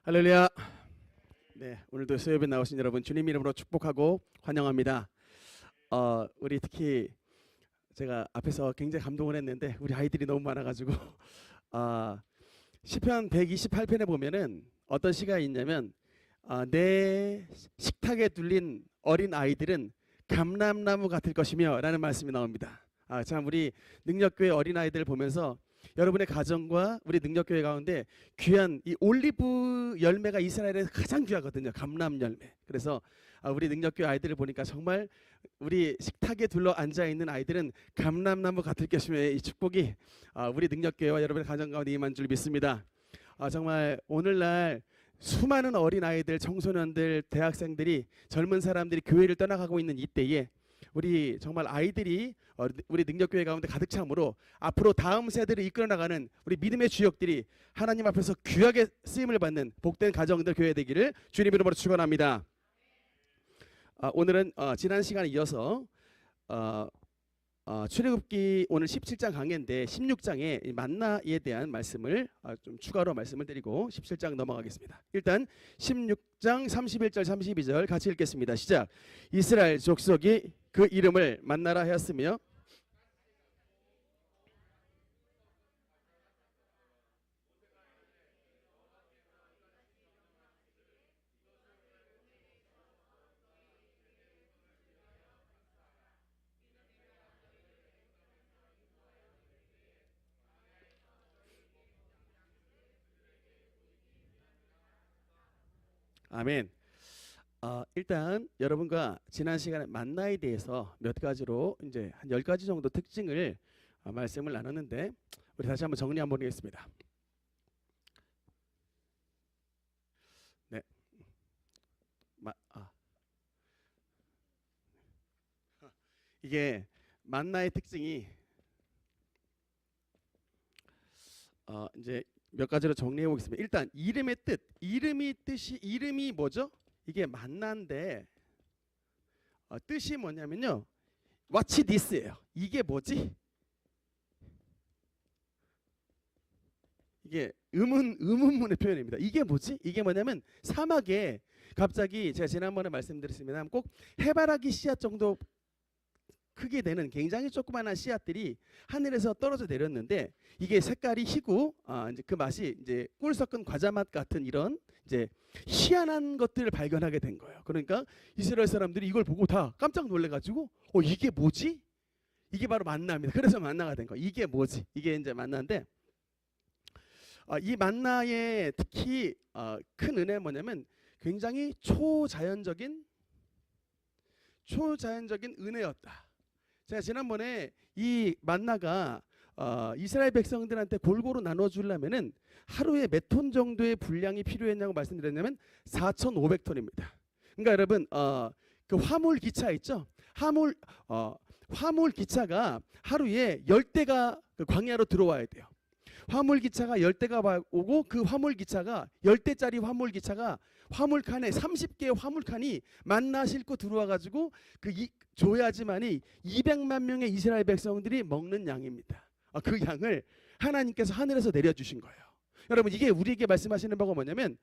할렐루야. 네, 오늘도 수요예배 나오신 여러분 주님 이름으로 축복하고 환영합니다. 우리 특히 제가 앞에서 굉장히 감동을 했는데 우리 아이들이 너무 많아가지고 시편 128편에 보면은 어떤 시가 있냐면 내 식탁에 둘린 어린 아이들은 감람나무 같을 것이며 라는 말씀이 나옵니다. 참 우리 능력교회 어린 아이들 보면서 여러분의 가정과 우리 능력교회 가운데 귀한 이 올리브 열매가 이스라엘에서 가장 귀하거든요. 감람 열매. 그래서 우리 능력교회 아이들을 보니까 정말 우리 식탁에 둘러 앉아있는 아이들은 감람나무 같을 것이며 이 축복이 우리 능력교회와 여러분의 가정 가운데 임한 줄 믿습니다. 정말 오늘날 수많은 어린 아이들, 청소년들, 대학생들이 젊은 사람들이 교회를 떠나가고 있는 이때에 우리 정말 아이들이 우리 능력교회 가운데 가득 참으로 앞으로 다음 세대를 이끌어 나가는 우리 믿음의 주역들이 하나님 앞에서 귀하게 쓰임을 받는 복된 가정들 교회 되기를 주님 이름으로 축원합니다. 오늘은 지난 시간에 이어서 출애굽기 오늘 17장 강해인데 16장에 만나에 대한 말씀을 좀 추가로 말씀을 드리고 17장 넘어가겠습니다. 일단 16장 31절 32절 같이 읽겠습니다. 시작. 이스라엘 족속이 그 이름을 만나라 하였으며 아멘. 일단 여러분과 지난 시간에 만나에 대해서 몇 가지로 이제 한 10가지 정도 특징을 말씀을 나눴는데 우리 다시 한번 정리 한번 하겠습니다. 네. 이게 만나의 특징이 이제 몇 가지로 정리해 보겠습니다. 일단 이름의 뜻, 이름이 뭐죠? 이게 만나인데 뜻이 뭐냐면요, What's this예요. 이게 뭐지? 이게 의문문의 표현입니다. 이게 뭐지? 이게 뭐냐면 사막에 갑자기 제가 지난번에 말씀드렸습니다. 꼭 해바라기 씨앗 정도 크게 되는 굉장히 조그마한 씨앗들이 하늘에서 떨어져 내렸는데 이게 색깔이 희고 이제 그 맛이 이제 꿀 섞은 과자 맛 같은 이런 이제 희한한 것들을 발견하게 된 거예요. 그러니까 이스라엘 사람들이 이걸 보고 다 깜짝 놀래가지고 이게 뭐지? 이게 바로 만나입니다. 그래서 만나가 된 거예요. 이게 뭐지? 이게 이제 만나인데 이 만나의 특히 큰 은혜는 뭐냐면 굉장히 초자연적인 은혜였다. 제가 지난번에 이 만나가 이스라엘 백성들한테 골고루 나눠주려면은 하루에 몇 톤 정도의 분량이 필요했냐고 말씀드렸냐면 4,500톤입니다. 그러니까 여러분 그 화물 기차 있죠? 화물 기차가 하루에 10대가 그 광야로 들어와야 돼요. 화물 기차가 10대가 오고 그 화물 기차가 10대짜리 화물 기차가 화물칸에 30개의 화물칸이 만나 싣고 들어와 가지고 줘야지만이 200만 명의 이스라엘 백성들이 먹는 양입니다. 그 양을 하나님께서 하늘에서 내려주신 거예요. 여러분 이게 우리에게 말씀하시는 바가 뭐냐면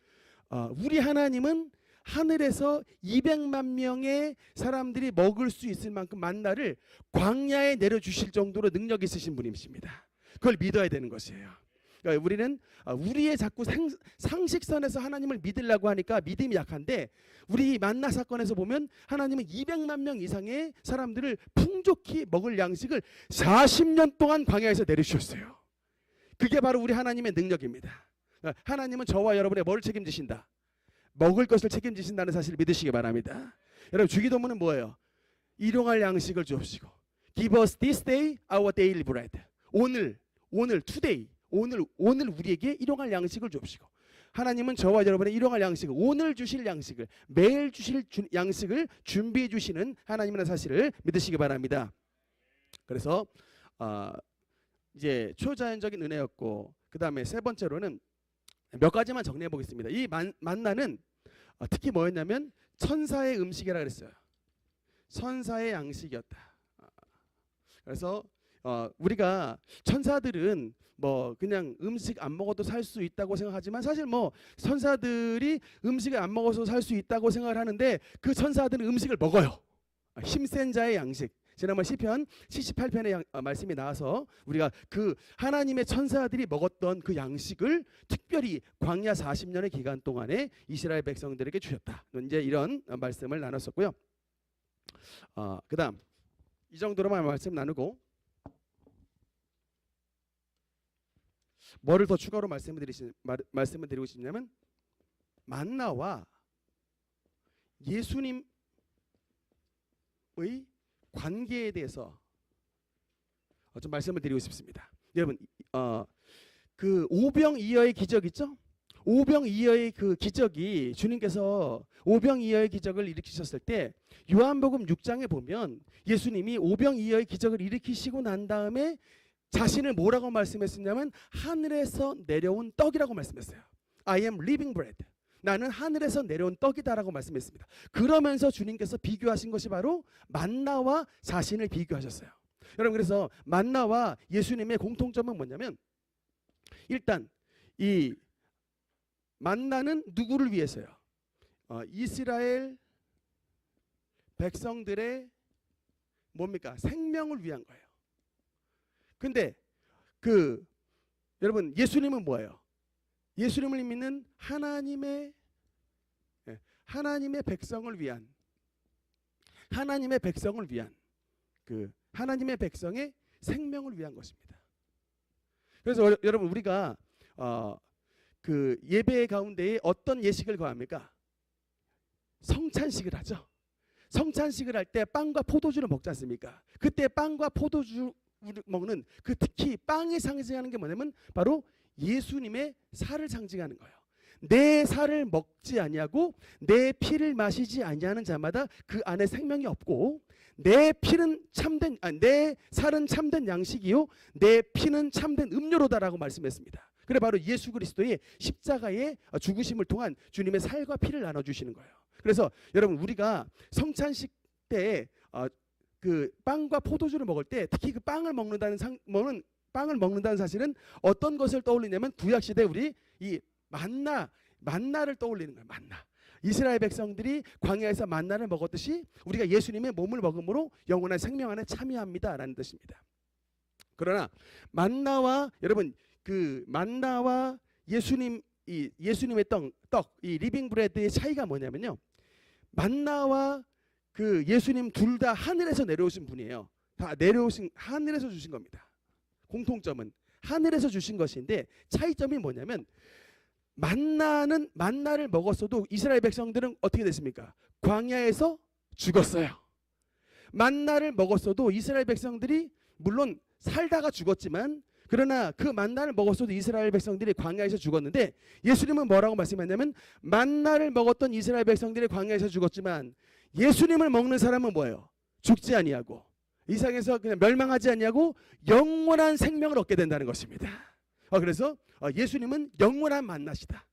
우리 하나님은 하늘에서 200만 명의 사람들이 먹을 수 있을 만큼 만나를 광야에 내려주실 정도로 능력 있으신 분이십니다. 그걸 믿어야 되는 것이에요. 그러니까 우리는 우리의 자꾸 상식선에서 하나님을 믿으려고 하니까 믿음이 약한데 우리 만나 사건에서 보면 하나님은 200만 명 이상의 사람들을 풍족히 먹을 양식을 40년 동안 광야에서 내려주셨어요. 그게 바로 우리 하나님의 능력입니다. 하나님은 저와 여러분의 뭘 책임지신다? 먹을 것을 책임지신다는 사실을 믿으시기 바랍니다. 여러분 주기도문은 뭐예요? 일용할 양식을 주옵시고 Give us this day our daily bread. 오늘 today 오늘 우리에게 일용할 양식을 주옵시고 하나님은 저와 여러분의 일용할 양식을 오늘 주실 양식을 매일 주실 양식을 준비해 주시는 하나님이라는 사실을 믿으시기 바랍니다. 그래서 이제 초자연적인 은혜였고 그 다음에 세 번째로는 몇 가지만 정리해 보겠습니다. 이 만나는 특히 뭐였냐면 천사의 음식이라 그랬어요. 천사의 양식이었다. 그래서 우리가 천사들은 뭐 그냥 음식 안 먹어도 살 수 있다고 생각하지만 사실 뭐 천사들이 음식을 안 먹어서 살 수 있다고 생각을 하는데 그 천사들은 음식을 먹어요. 힘센 자의 양식. 지난번 시편 78편의 말씀이 나와서 우리가 그 하나님의 천사들이 먹었던 그 양식을 특별히 광야 40년의 기간 동안에 이스라엘 백성들에게 주셨다. 이제 이런 말씀을 나눴었고요. 그다음 이 정도로만 말씀 나누고 뭐를 더 추가로 말씀을 드리고 싶냐면 만나와 예수님의 관계에 대해서 좀 말씀을 드리고 싶습니다. 여러분 그 오병이어의 기적 있죠? 오병이어의 그 기적이 주님께서 오병이어의 기적을 일으키셨을 때 요한복음 6장에 보면 예수님이 오병이어의 기적을 일으키시고 난 다음에 자신을 뭐라고 말씀했었냐면 하늘에서 내려온 떡이라고 말씀했어요. I am living bread. 나는 하늘에서 내려온 떡이다라고 말씀했습니다. 그러면서 주님께서 비교하신 것이 바로 만나와 자신을 비교하셨어요. 여러분 그래서 만나와 예수님의 공통점은 뭐냐면 일단 이 만나는 누구를 위해서요? 이스라엘 백성들의 뭡니까? 생명을 위한 거예요. 근데 여러분 예수님은 뭐예요? 예수님을 믿는 하나님의 백성을 위한 하나님의 백성의 생명을 위한 것입니다. 그래서 여러분 우리가 그 예배 가운데에 어떤 예식을 거합니까? 성찬식을 하죠. 성찬식을 할 때 빵과 포도주를 먹지 않습니까? 그때 빵과 포도주 먹는 그 특히 빵이 상징하는 게 뭐냐면 바로 예수님의 살을 상징하는 거예요. 내 살을 먹지 아니하고 내 피를 마시지 아니하는 자마다 그 안에 생명이 없고 내 살은 참된 양식이요 내 피는 참된 음료로다라고 말씀했습니다. 그래 바로 예수 그리스도의 십자가의 죽으심을 통한 주님의 살과 피를 나눠주시는 거예요. 그래서 여러분 우리가 성찬식 때 그 빵과 포도주를 먹을 때 특히 그 빵을 먹는다는 사실은 어떤 것을 떠올리냐면 구약 시대 우리 이 만나를 떠올리는 거예요. 만나. 이스라엘 백성들이 광야에서 만나를 먹었듯이 우리가 예수님의 몸을 먹음으로 영원한 생명 안에 참여합니다라는 뜻입니다. 그러나 만나와 여러분 그 만나와 예수님의 떡, 이 리빙 브레드의 차이가 뭐냐면요. 만나와 그 예수님 둘 다 하늘에서 내려오신 분이에요. 다 내려오신 하늘에서 주신 겁니다. 공통점은 하늘에서 주신 것인데 차이점이 뭐냐면 만나를 먹었어도 이스라엘 백성들은 어떻게 됐습니까? 광야에서 죽었어요. 만나를 먹었어도 이스라엘 백성들이 물론 살다가 죽었지만 그러나 그 만나를 먹었어도 이스라엘 백성들이 광야에서 죽었는데 예수님은 뭐라고 말씀했냐면 만나를 먹었던 이스라엘 백성들이 광야에서 죽었지만 예수님을 먹는 사람은 뭐예요? 죽지 아니하고 이 세상에서 그냥 멸망하지 아니하고 영원한 생명을 얻게 된다는 것입니다. 그래서 예수님은 영원한 만나시다.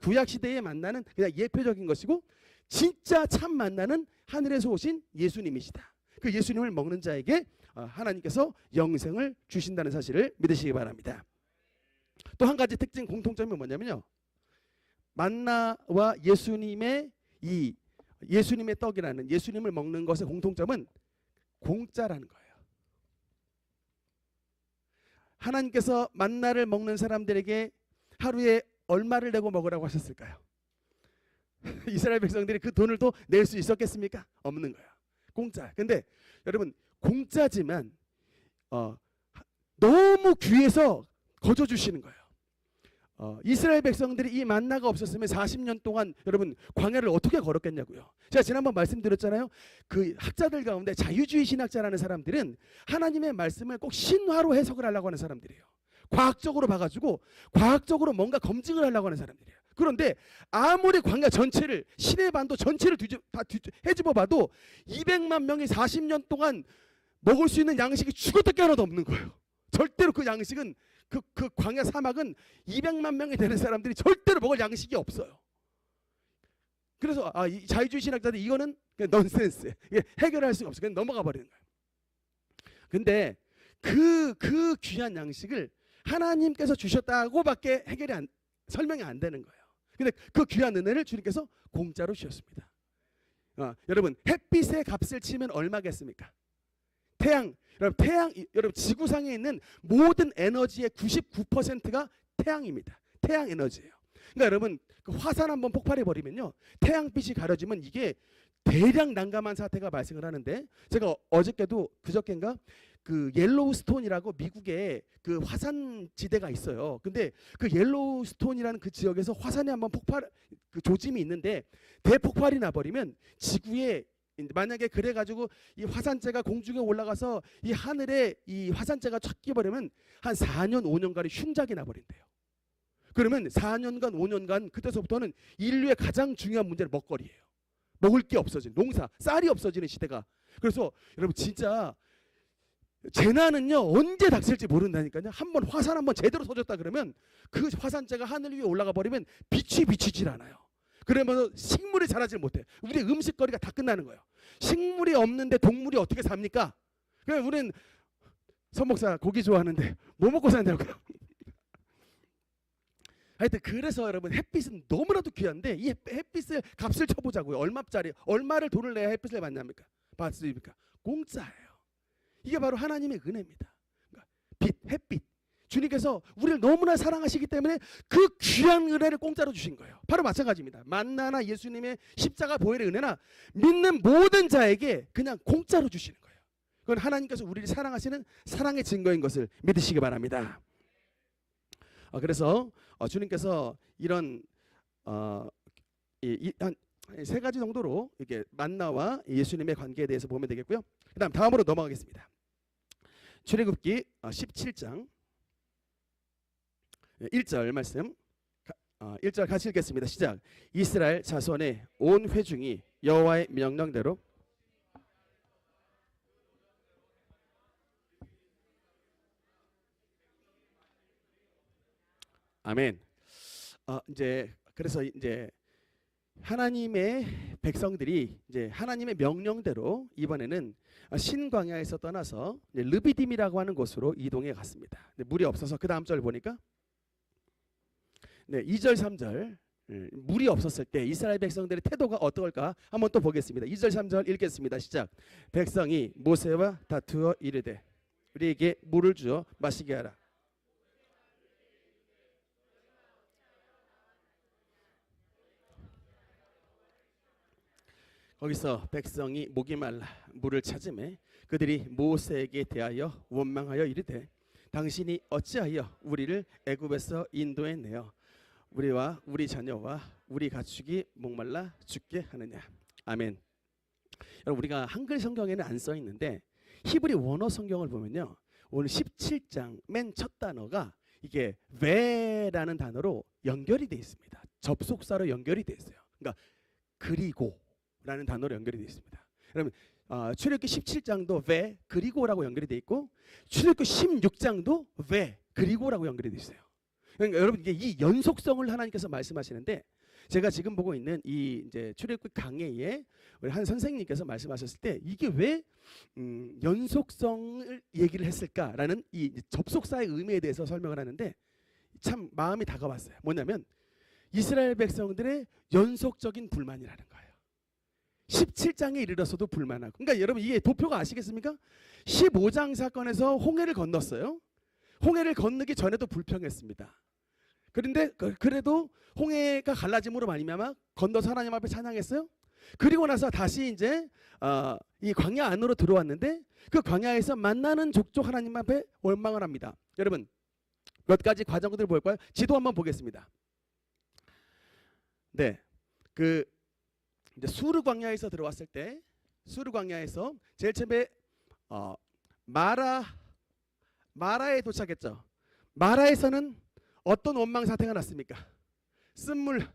구약 시대의 만나는 그냥 예표적인 것이고 진짜 참 만나는 하늘에서 오신 예수님이시다. 그 예수님을 먹는 자에게 하나님께서 영생을 주신다는 사실을 믿으시기 바랍니다. 또 한 가지 특징 공통점이 뭐냐면요. 만나와 예수님의 떡이라는 예수님을 먹는 것의 공통점은 공짜라는 거예요. 하나님께서 만나를 먹는 사람들에게 하루에 얼마를 내고 먹으라고 하셨을까요? 이스라엘 백성들이 그 돈을 또 낼 수 있었겠습니까? 없는 거야. 공짜. 근데 여러분 공짜지만 너무 귀해서 거저 주시는 거예요. 이스라엘 백성들이 이 만나가 없었으면 40년 동안 여러분 광야를 어떻게 걸었겠냐고요. 제가 지난번 말씀드렸잖아요. 그 학자들 가운데 자유주의 신학자라는 사람들은 하나님의 말씀을 꼭 신화로 해석을 하려고 하는 사람들이에요. 과학적으로 봐가지고 과학적으로 뭔가 검증을 하려고 하는 사람들이에요. 그런데 아무리 광야 전체를 시내 반도 전체를 헤집어 봐도 200만 명이 40년 동안 먹을 수 있는 양식이 죽었다 깨어나도 없는 거예요. 절대로 그 양식은 그 광야 사막은 200만 명이 되는 사람들이 절대로 먹을 양식이 없어요. 그래서 이 자유주의 신학자들 이거는 그냥 넌센스. 이게 해결할 수가 없어요. 그냥 넘어가 버리는 거예요. 근데 그 귀한 양식을 하나님께서 주셨다고밖에 설명이 안 되는 거예요. 근데 그 귀한 은혜를 주님께서 공짜로 주셨습니다. 여러분, 햇빛의 값을 치면 얼마겠습니까? 여러분 지구상에 있는 모든 에너지의 99%가 태양입니다. 태양 에너지예요. 그러니까 여러분, 그 화산 한번 폭발해 버리면요, 태양빛이 가려지면 이게 대량 난감한 사태가 발생을 하는데, 제가 어저께도 그저께인가 그 옐로우스톤이라고 미국에 그 화산 지대가 있어요. 근데 그 옐로우스톤이라는 그 지역에서 화산이 한번 그 조짐이 있는데 대폭발이 나버리면 지구에, 만약에 그래가지고 이 화산재가 공중에 올라가서 이 하늘에 이 화산재가 촥 끼버리면 한 4년 5년간의 흉작이 나버린대요. 그러면 4년간 5년간 그때서부터는 인류의 가장 중요한 문제는 먹거리예요. 먹을 게 없어지는, 농사, 쌀이 없어지는 시대가. 그래서 여러분 진짜 재난은요 언제 닥칠지 모른다니까요. 한번 화산 한번 제대로 터졌다 그러면 그 화산재가 하늘 위에 올라가 버리면 빛이 비치질 않아요. 그러면서 식물이 자라질 못해. 우리 음식거리가 다 끝나는 거예요. 식물이 없는데 동물이 어떻게 삽니까? 그냥 우리는 선목사 고기 좋아하는데 뭐 먹고 사냐고요. 하여튼 그래서 여러분, 햇빛은 너무나도 귀한데 이 햇빛을 값을 쳐보자고요. 얼마를 돈을 내야 햇빛을 받습니까? 공짜예요. 이게 바로 하나님의 은혜입니다. 그러니까 햇빛. 주님께서 우리를 너무나 사랑하시기 때문에 그 귀한 은혜를 공짜로 주신 거예요. 바로 마찬가지입니다. 만나나 예수님의 십자가 보혈의 은혜나 믿는 모든 자에게 그냥 공짜로 주시는 거예요. 그건 하나님께서 우리를 사랑하시는 사랑의 증거인 것을 믿으시기 바랍니다. 그래서 주님께서 이런 한 세 가지 정도로 이렇게 만나와 예수님의 관계에 대해서 보면 되겠고요. 그다음 다음으로 넘어가겠습니다. 출애굽기 17장 1절 말씀, 1절 같이 읽겠습니다. 시작. 이스라엘 자손의 온 회중이 여호와의 명령대로 아멘. 그래서 이제 하나님의 백성들이 이제 하나님의 명령대로 이번에는 신광야에서 떠나서 르비딤이라고 하는 곳으로 이동해 갔습니다. 물이 없어서 그 다음 절 보니까 2절 3절 물이 없었을 때 이스라엘 백성들의 태도가 어떨까 한번 또 보겠습니다. 2절 3절 읽겠습니다. 시작. 백성이 모세와 다투어 이르되 우리에게 물을 주어 마시게 하라. 거기서 백성이 목이 말라 물을 찾으매 그들이 모세에게 대하여 원망하여 이르되 당신이 어찌하여 우리를 애굽에서 인도해 내어 우리와 우리 자녀와 우리 가축이 목말라 죽게 하느냐. 아멘. 여러분, 우리가 한글 성경에는 안 써 있는데 히브리 원어 성경을 보면요, 오늘 17장 맨 첫 단어가 이게 왜라는 단어로 연결이 되어 있습니다. 접속사로 연결이 되어 있어요. 그러니까 그리고 라는 단어로 연결이 되어 있습니다. 여러분, 출애굽기 17장도 왜 그리고라고 연결이 되어 있고 출애굽기 16장도 왜 그리고라고 연결이 되어 있어요. 그러니까 여러분, 이게 이 연속성을 하나님께서 말씀하시는데, 제가 지금 보고 있는 이 이제 출애굽기 강해에 우리 한 선생님께서 말씀하셨을 때 이게 왜 연속성을 얘기를 했을까라는 이 접속사의 의미에 대해서 설명을 하는데 참 마음이 다가왔어요. 뭐냐면 이스라엘 백성들의 연속적인 불만이라는 거예요. 17장에 이르러서도 불만하고. 그러니까 여러분, 이게 도표가 아시겠습니까? 15장 사건에서 홍해를 건넜어요. 홍해를 건너기 전에도 불평했습니다. 그런데 그래도 홍해가 갈라짐으로 말미암아 건너서 하나님 앞에 찬양했어요. 그리고 나서 다시 이제 이 광야 안으로 들어왔는데 그 광야에서 만나는 족족 하나님 앞에 원망을 합니다. 여러분, 몇 가지 과정들을 볼까요? 지도 한번 보겠습니다. 네, 그 이제 수르 광야에서 들어왔을 때, 수르 광야에서 제일 처음에 마라에 도착했죠. 마라에서는 어떤 원망 사태가 났습니까? 쓴물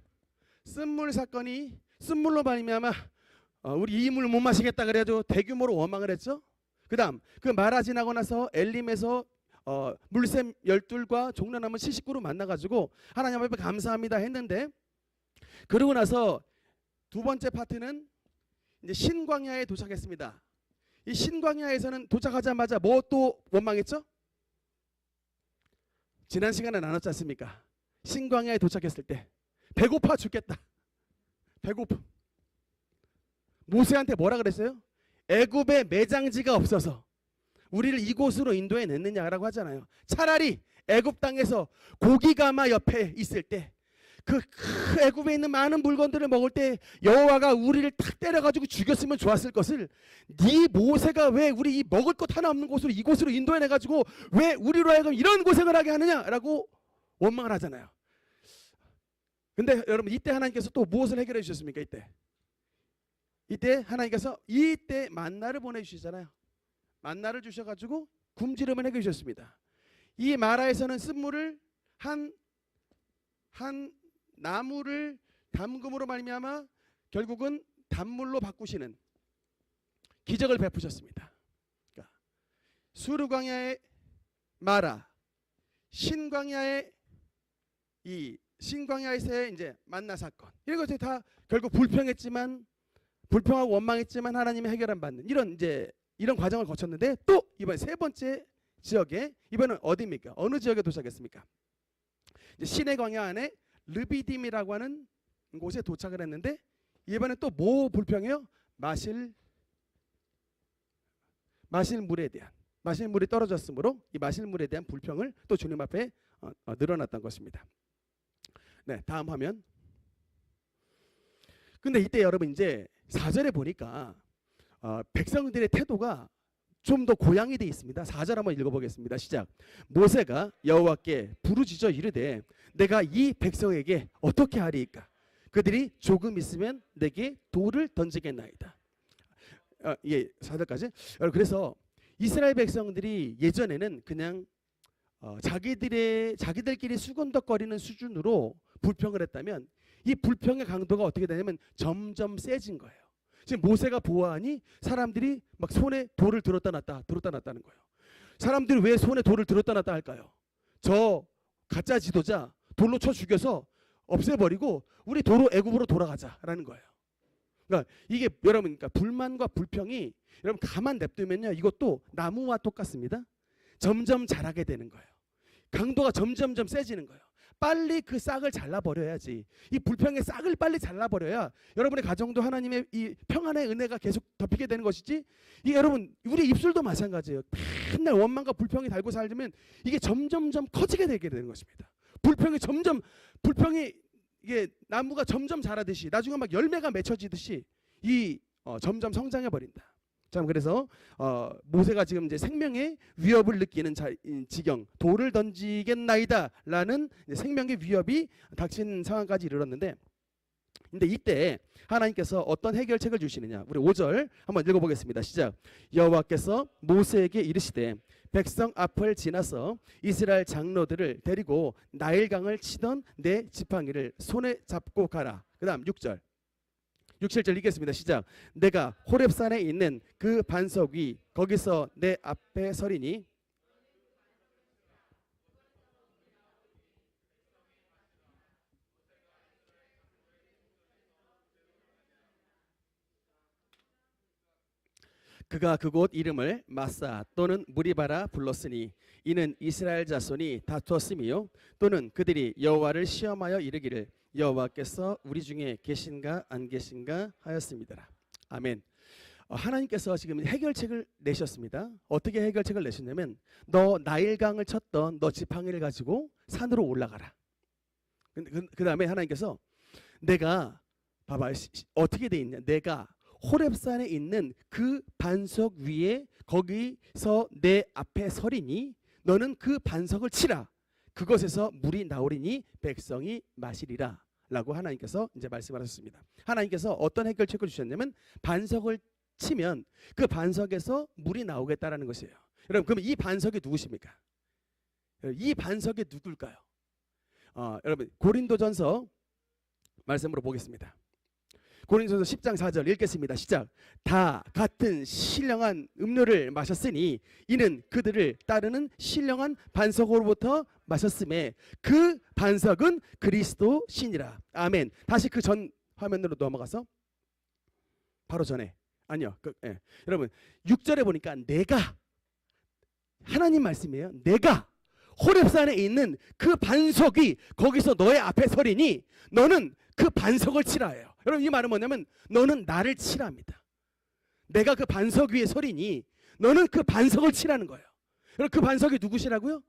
사건이, 쓴물로 말미암아 우리 이 물 못 마시겠다 그래가지고 대규모로 원망을 했죠. 그다음 그 마라 지나고 나서 엘림에서 물샘 12과 종려나무 70그루 만나가지고 하나님 앞에 감사합니다 했는데, 그러고 나서 두 번째 파트는 이제 신광야에 도착했습니다. 이 신광야에서는 도착하자마자 뭐 또 원망했죠? 지난 시간에 나눴지 않습니까? 신광야에 도착했을 때 배고파 죽겠다. 배고픔. 모세한테 뭐라 그랬어요? 애굽에 매장지가 없어서 우리를 이곳으로 인도해 냈느냐라고 하잖아요. 차라리 애굽 땅에서 고기가마 옆에 있을 때 그 애굽에 있는 많은 물건들을 먹을 때 여호와가 우리를 탁 때려가지고 죽였으면 좋았을 것을 네 모세가 왜 우리 이 먹을 것 하나 없는 곳으로 이곳으로 인도해 내가지고 왜 우리로 하여금 이런 고생을 하게 하느냐라고 원망을 하잖아요. 근데 여러분 이때 하나님께서 또 무엇을 해결해 주셨습니까? 이때 하나님께서 이때 만나를 보내주시잖아요. 만나를 주셔가지고 굶주림을 해결해 주셨습니다. 이 마라에서는 쓴물을 한 나무를 담금으로 말미암아 결국은 단물로 바꾸시는 기적을 베푸셨습니다. 그러니까 수르광야의 마라, 신광야의 신광야에서의 이제 만나 사건, 이런 것들이 다 결국 불평하고 원망했지만 하나님의 해결안 받는 이런 과정을 거쳤는데, 또 이번 세 번째 지역에 이번은 어디입니까? 어느 지역에 도착했습니까? 이제 시내 광야 안에 르비딤이라고 하는 곳에 도착을 했는데, 이번엔 또 뭐 불평해요? 마실 물이 떨어졌으므로 이 마실 물에 대한 불평을 또 주님 앞에 늘어났던 것입니다. 네, 다음 화면. 근데 이때 여러분 이제 4절에 보니까 백성들의 태도가 좀 더 고양이 되어 있습니다. 4절 한번 읽어보겠습니다. 시작. 모세가 여호와께 부르짖어 이르되 내가 이 백성에게 어떻게 하리이까? 그들이 조금 있으면 내게 돌을 던지겠나이다. 4절까지. 그래서 이스라엘 백성들이 예전에는 그냥 자기들끼리 수군덕거리는 수준으로 불평을 했다면, 이 불평의 강도가 어떻게 되냐면 점점 세진 거예요. 지금 모세가 보아하니 사람들이 막 손에 돌을 들었다 놨다는 거예요. 사람들이 왜 손에 돌을 들었다 놨다 할까요? 저 가짜 지도자 돌로 쳐 죽여서 없애버리고 우리 도로 애굽으로 돌아가자라는 거예요. 그러니까 이게 여러분, 그러니까 불만과 불평이 여러분 가만 냅두면요, 이것도 나무와 똑같습니다. 점점 자라게 되는 거예요. 강도가 점점점 세지는 거예요. 빨리 그 싹을 잘라버려야지. 이 불평의 싹을 빨리 잘라버려야 여러분의 가정도 하나님의 이 평안의 은혜가 계속 덮이게 되는 것이지. 이게 여러분 우리 입술도 마찬가지예요. 맨날 원망과 불평이 달고 살면 이게 점점점 커지게 되게 되는 것입니다. 불평이 이게 나무가 점점 자라듯이 나중에 막 열매가 맺혀지듯이 점점 성장해 버린다. 자, 그래서 모세가 지금 이제 생명의 위협을 느끼는 지경, 돌을 던지겠나이다라는 생명의 위협이 닥친 상황까지 이르렀는데, 근데 이때 하나님께서 어떤 해결책을 주시느냐? 우리 5절 한번 읽어보겠습니다. 시작. 여호와께서 모세에게 이르시되 백성 앞을 지나서 이스라엘 장로들을 데리고 나일강을 치던 내 지팡이를 손에 잡고 가라. 그 다음 6절 7절 읽겠습니다. 시작. 내가 호렙산에 있는 그 반석 위 거기서 내 앞에 서리니 그가 그곳 이름을 마사 또는 무리바라 불렀으니 이는 이스라엘 자손이 다투었음이요 또는 그들이 여호와를 시험하여 이르기를 여호와께서 우리 중에 계신가 안 계신가 하였습니다. 아멘. 하나님께서 지금 해결책을 내셨습니다. 어떻게 해결책을 내셨냐면, 너 나일강을 쳤던 너 지팡이를 가지고 산으로 올라가라. 그 다음에 하나님께서 내가 봐봐 어떻게 돼 있냐. 내가 호렙산에 있는 그 반석 위에 거기서 내 앞에 서리니 너는 그 반석을 치라. 그것에서 물이 나오리니 백성이 마시리라 라고 하나님께서 이제 말씀하셨습니다. 하나님께서 어떤 해결책을 주셨냐면 반석을 치면 그 반석에서 물이 나오겠다라는 것이에요. 여러분, 그러면 이 반석이 누구십니까? 이 반석이 누굴까요? 여러분 고린도전서 말씀으로 보겠습니다. 고린도전서 10장 4절 읽겠습니다. 시작. 다 같은 신령한 음료를 마셨으니 이는 그들을 따르는 신령한 반석으로부터 마셨음에 그 반석은 그리스도 신이라. 아멘. 다시 그 전 화면으로 넘어가서 바로 전에 아니요. 여러분 6절에 보니까 내가 하나님 말씀이에요. 내가 호렙산에 있는 그 반석이 거기서 너의 앞에 서리니 너는 그 반석을 치라예요. 여러분 이 말은 뭐냐면 너는 나를 치라입니다. 내가 그 반석 위에 서리니 너는 그 반석을 치라는 거예요. 여러분 그 반석이 누구시라고요?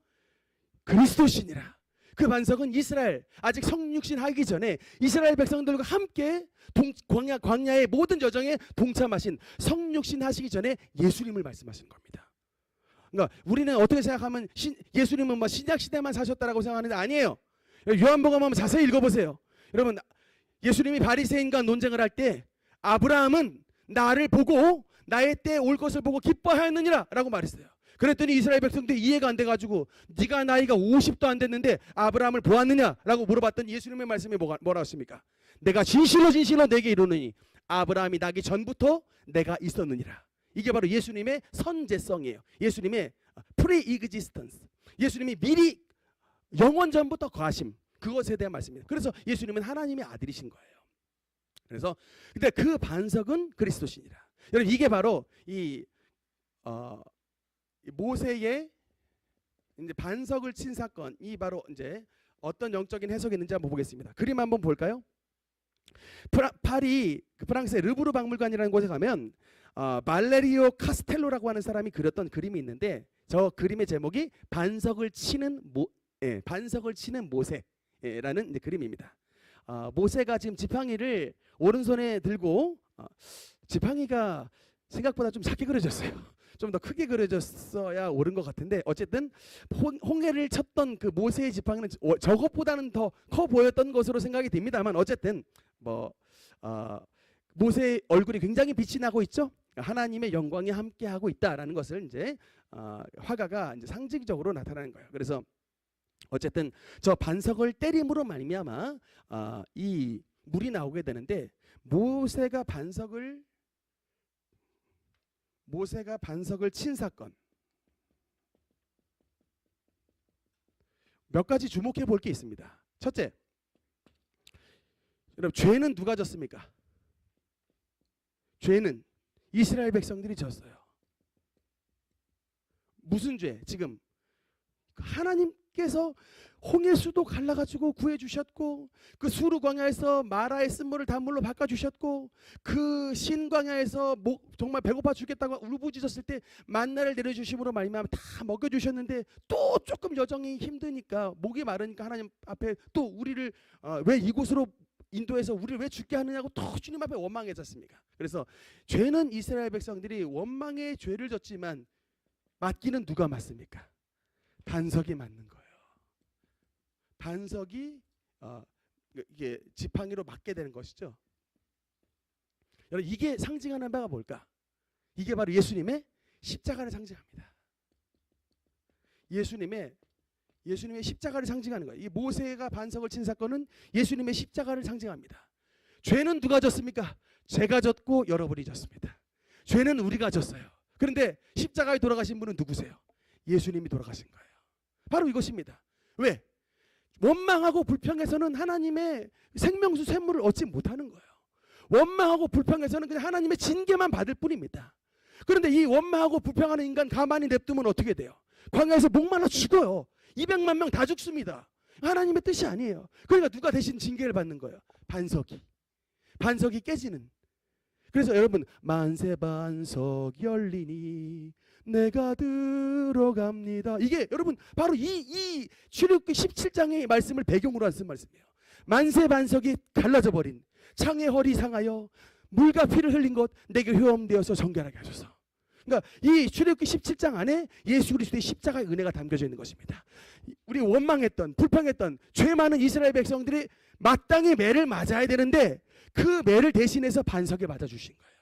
그리스도시니라. 그 반석은 이스라엘, 아직 성육신 하기 전에 이스라엘 백성들과 함께 광야의 모든 여정에 동참하신, 성육신 하시기 전에 예수님을 말씀하시는 겁니다. 그러니까 우리는 어떻게 생각하면 예수님은 뭐 신약 시대만 사셨다라고 생각하는데 아니에요. 요한복음 한번 자세히 읽어보세요. 여러분 예수님이 바리새인과 논쟁을 할 때 아브라함은 나를 보고 나의 때 올 것을 보고 기뻐하였느니라 라고 말했어요. 그랬더니 이스라엘 백성들이 이해가 안 돼가지고 네가 나이가 50도 안 됐는데 아브라함을 보았느냐라고 물어봤더니 예수님의 말씀이 뭐라 했습니까? 내가 진실로 진실로 내게 이르노니 아브라함이 나기 전부터 내가 있었느니라. 이게 바로 예수님의 선제성이에요. 예수님의 pre-existence. 예수님이 미리 영원 전부터 거하심, 그것에 대한 말씀입니다. 그래서 예수님은 하나님의 아들이신 거예요. 그래서 근데 그 반석은 그리스도시니라. 여러분 이게 바로 이 모세의 이제 반석을 친 사건이 바로 이제 어떤 영적인 해석이 있는지 한번 보겠습니다. 그림 한번 볼까요? 파리 프랑스의 르브르 박물관이라는 곳에 가면 말레리오 카스텔로라고 하는 사람이 그렸던 그림이 있는데 저 그림의 제목이 반석을 치는 모세라는 이제 그림입니다. 모세가 지금 지팡이를 오른손에 들고 지팡이가 생각보다 좀 작게 그려졌어요. 좀 더 크게 그려졌어야 옳은 것 같은데 어쨌든 홍해를 쳤던 그 모세의 지팡이는 저것보다는 더 커 보였던 것으로 생각이 됩니다만 어쨌든 모세의 얼굴이 굉장히 빛이 나고 있죠. 하나님의 영광이 함께하고 있다라는 것을 이제 화가가 이제 상징적으로 나타나는 거예요. 그래서 어쨌든 저 반석을 때림으로 말미암아 이 물이 나오게 되는데 모세가 반석을 친 사건 몇 가지 주목해 볼 게 있습니다. 첫째, 여러분 죄는 누가 졌습니까? 죄는 이스라엘 백성들이 졌어요. 무슨 죄? 지금 하나님께서 홍해수도 갈라가지고 구해주셨고 그 수르 광야에서 마라의 쓴물을 단물로 바꿔주셨고 그 신광야에서 정말 배고파 죽겠다고 울부짖었을 때 만나를 내려주심으로 말미암아 다 먹여주셨는데 또 조금 여정이 힘드니까 목이 마르니까 하나님 앞에 또 우리를 왜 이곳으로 인도해서 우리를 왜 죽게 하느냐고 또 주님 앞에 원망했었습니까? 그래서 죄는 이스라엘 백성들이 원망의 죄를 졌지만 맞기는 누가 맞습니까? 반석이 맞는 거예요. 반석이 이게 지팡이로 맞게 되는 것이죠. 여러분 이게 상징하는 바가 뭘까? 이게 바로 예수님의 십자가를 상징합니다. 예수님의 십자가를 상징하는 거예요. 이 모세가 반석을 친 사건은 예수님의 십자가를 상징합니다. 죄는 누가 졌습니까? 제가 졌고 여러분이 졌습니다. 죄는 우리가 졌어요. 그런데 십자가에 돌아가신 분은 누구세요? 예수님이 돌아가신 거예요. 바로 이것입니다. 왜? 원망하고 불평해서는 하나님의 생명수 샘물을 얻지 못하는 거예요. 원망하고 불평해서는 그냥 하나님의 징계만 받을 뿐입니다. 그런데 이 원망하고 불평하는 인간 가만히 냅두면 어떻게 돼요? 광야에서 목말라 죽어요. 200만 명 다 죽습니다. 하나님의 뜻이 아니에요. 그러니까 누가 대신 징계를 받는 거예요? 반석이 깨지는. 그래서 여러분 만세 반석 열리니 내가 들어갑니다. 이게 여러분 바로 이 출애굽기 17장의 말씀을 배경으로 쓴 말씀이에요. 만세 반석이 갈라져 버린 창의 허리 상하여 물과 피를 흘린 것 내게 효험되어서 정결하게 하소서. 그러니까 이 출애굽기 17장 안에 예수 그리스도의 십자가의 은혜가 담겨져 있는 것입니다. 우리 원망했던 불평했던 죄 많은 이스라엘 백성들이 마땅히 매를 맞아야 되는데 그 매를 대신해서 반석에 맞아 주신 거예요.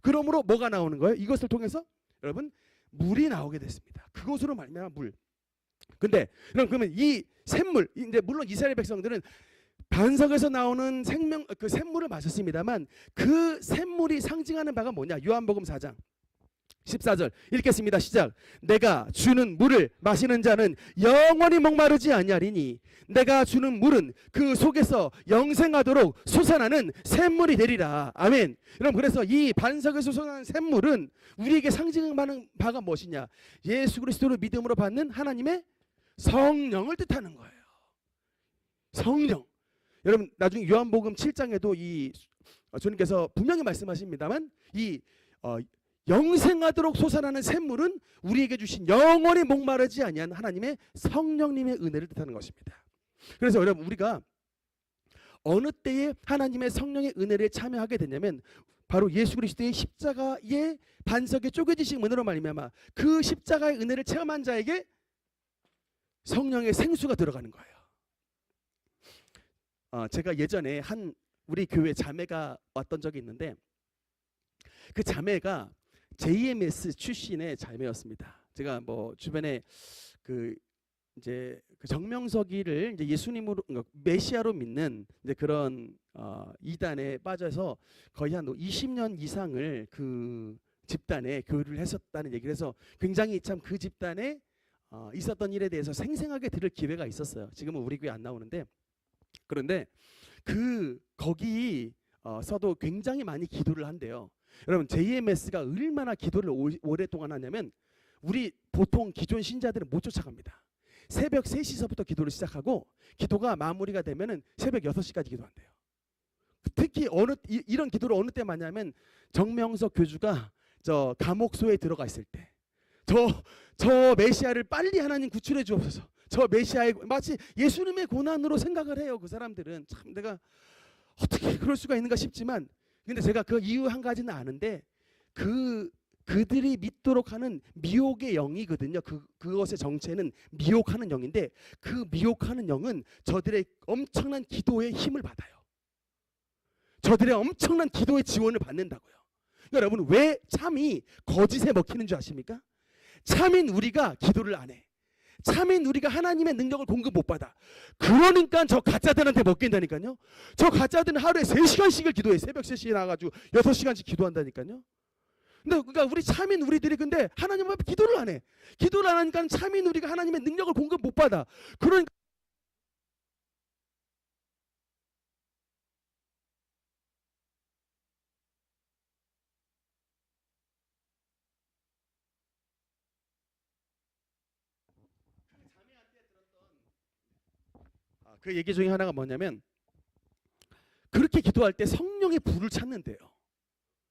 그러므로 뭐가 나오는 거예요? 이것을 통해서 여러분 물이 나오게 됐습니다. 그것으로 말미암아 물. 근데 그러면 이 샘물, 이제 물론 이스라엘 백성들은 반석에서 나오는 샘물을 마셨습니다만 그 샘물이 상징하는 바가 뭐냐? 요한복음 4장 14절 읽겠습니다. 시작. 내가 주는 물을 마시는 자는 영원히 목마르지 아니하리니 내가 주는 물은 그 속에서 영생하도록 솟아나는 샘물이 되리라. 아멘. 여러분, 그래서 이 반석에서 솟아나는 샘물은 우리에게 상징하는 바가 무엇이냐? 예수 그리스도를 믿음으로 받는 하나님의 성령을 뜻하는 거예요. 성령. 여러분, 나중에 요한복음 7장에도 이 주님께서 분명히 말씀하십니다만 이 영생하도록 솟아나는 샘물은 우리에게 주신 영원히 목마르지 아니한 하나님의 성령님의 은혜를 뜻하는 것입니다. 그래서 여러분, 우리가 어느 때에 하나님의 성령의 은혜를 참여하게 되냐면 바로 예수 그리스도의 십자가의 반석에 쪼개지신 은혜로 말미암아 그 십자가의 은혜를 체험한 자에게 성령의 생수가 들어가는 거예요. 제가 예전에 우리 교회 자매가 왔던 적이 있는데 그 자매가 JMS 출신의 자매였습니다. 제가 뭐 주변에 이제 정명석이를 이제 예수님으로 메시아로 믿는 이제 그런 이단에 빠져서 거의 한 20년 이상을 그 집단에 교류를 했었다는 얘기를 해서 굉장히 참 그 집단에 있었던 일에 대해서 생생하게 들을 기회가 있었어요. 지금은 우리 교회 안 나오는데, 그런데 거기서도 굉장히 많이 기도를 한대요. 여러분, JMS가 얼마나 기도를 오랫동안 하냐면 우리 보통 기존 신자들은 못 쫓아갑니다. 새벽 3시서부터 기도를 시작하고 기도가 마무리가 되면은 새벽 6시까지 기도한대요. 특히 이런 기도를 어느 때 많냐면 정명석 교주가 저 감옥소에 들어가 있을 때 저 메시아를 빨리 하나님 구출해 주옵소서. 저 메시아의 마치 예수님의 고난으로 생각을 해요. 그 사람들은 참 내가 어떻게 그럴 수가 있는가 싶지만, 근데 제가 그 이유 한 가지는 아는데 그들이 믿도록 하는 미혹의 영이거든요. 그것의 정체는 미혹하는 영인데 그 미혹하는 영은 저들의 엄청난 기도의 힘을 받아요. 저들의 엄청난 기도의 지원을 받는다고요. 그러니까 여러분, 왜 참이 거짓에 먹히는 줄 아십니까? 참인 우리가 기도를 안 해. 참인 우리가 하나님의 능력을 공급 못 받아. 그러니까 저 가짜들한테 먹긴다니까요. 저 가짜들은 하루에 3시간씩을 기도해. 새벽 3시에 나와가지고 6시간씩 기도한다니까요. 근데 그러니까 우리 참인 우리들이 근데 하나님 앞에 기도를 안 해. 기도를 안 하니까 참인 우리가 하나님의 능력을 공급 못 받아. 그러니까 그 얘기 중에 하나가 뭐냐면 그렇게 기도할 때 성령의 불을 찾는데요.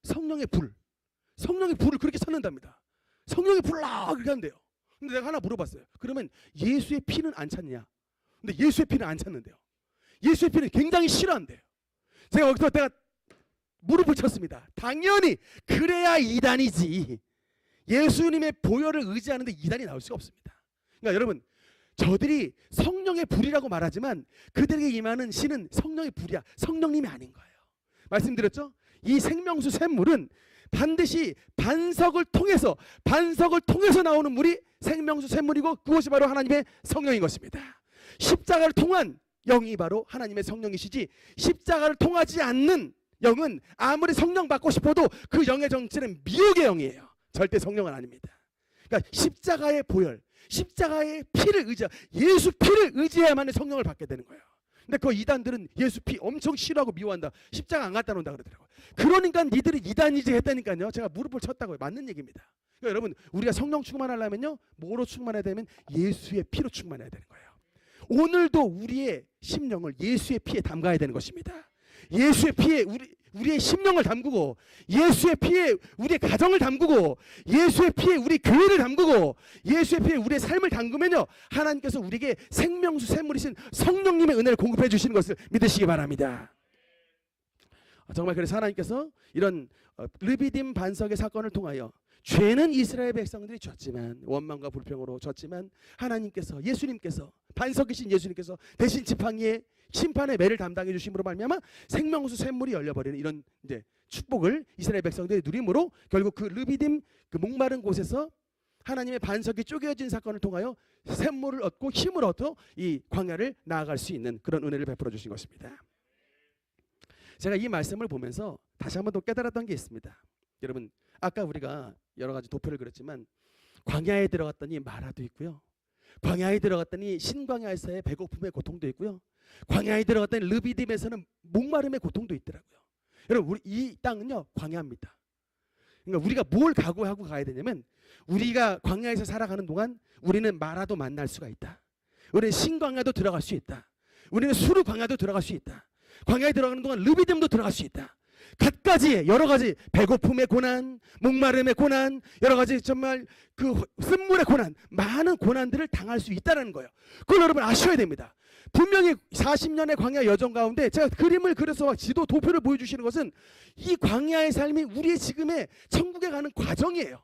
성령의 불을 그렇게 찾는답니다. 성령의 불라 그렇게 한대요. 근데 내가 하나 물어봤어요. 그러면 예수의 피는 안 찾냐? 근데 예수의 피는 안 찾는데요. 예수의 피는 굉장히 싫어한대요. 제가 여기서 내가 무릎을 쳤습니다. 당연히 그래야 이단이지. 예수님의 보혈을 의지하는데 이단이 나올 수가 없습니다. 그러니까 여러분, 저들이 성령의 불이라고 말하지만 그들에게 임하는 신은 성령의 불이야. 성령님이 아닌 거예요. 말씀드렸죠? 이 생명수 샘물은 반드시 반석을 통해서 나오는 물이 생명수 샘물이고 그것이 바로 하나님의 성령인 것입니다. 십자가를 통한 영이 바로 하나님의 성령이시지, 십자가를 통하지 않는 영은 아무리 성령 받고 싶어도 그 영의 정체는 미혹의 영이에요. 절대 성령은 아닙니다. 그러니까 십자가의 보혈, 십자가의 피를 예수 피를 의지해야만 성령을 받게 되는 거예요. 근데 그 이단들은 예수 피 엄청 싫어하고 미워한다. 십자가 안 갖다 놓는다 그러더라고요. 그러니까 니들이 이단이지 했다니까요. 제가 무릎을 쳤다고요. 맞는 얘기입니다. 그러니까 여러분, 우리가 성령 충만하려면요, 뭐로 충만해야 되면 예수의 피로 충만해야 되는 거예요. 오늘도 우리의 심령을 예수의 피에 담가야 되는 것입니다. 예수의 피에 우리의 심령을 담그고, 예수의 피에 우리의 가정을 담그고, 예수의 피에 우리 교회를 담그고, 예수의 피에 우리의 삶을 담그면요, 하나님께서 우리에게 생명수 샘물이신 성령님의 은혜를 공급해 주시는 것을 믿으시기 바랍니다. 정말 그래서 하나님께서 이런 르비딤 반석의 사건을 통하여 죄는 이스라엘 백성들이 졌지만, 원망과 불평으로 졌지만, 하나님께서, 예수님께서, 반석이신 예수님께서 대신 지팡이의 심판의 매를 담당해 주심으로 말미암아 생명수 샘물이 열려버리는 이런 이제 축복을 이스라엘 백성들이 누림으로 결국 그 르비딤 그 목마른 곳에서 하나님의 반석이 쪼개어진 사건을 통하여 샘물을 얻고 힘을 얻어 이 광야를 나아갈 수 있는 그런 은혜를 베풀어 주신 것입니다. 제가 이 말씀을 보면서 다시 한번 더 깨달았던 게 있습니다. 여러분 아까 우리가 여러 가지 도표를 그렸지만 광야에 들어갔더니 마라도 있고요. 광야에 들어갔더니 신광야에서의 배고픔의 고통도 있고요. 광야에 들어갔더니 르비딤에서는 목마름의 고통도 있더라고요. 여러분 우리 이 땅은요 광야입니다. 그러니까 우리가 뭘 각오하고 가야 되냐면 우리가 광야에서 살아가는 동안 우리는 마라도 만날 수가 있다. 우리는 신광야도 들어갈 수 있다. 우리는 수르 광야도 들어갈 수 있다. 광야에 들어가는 동안 르비딤도 들어갈 수 있다. 갖가지 여러 가지 배고픔의 고난, 목마름의 고난, 여러 가지 정말 그 쓴물의 고난, 많은 고난들을 당할 수 있다는 거예요. 그걸 여러분 아셔야 됩니다. 분명히 40년의 광야 여정 가운데 제가 그림을 그려서 지도 도표를 보여주시는 것은 이 광야의 삶이 우리의 지금의 천국에 가는 과정이에요.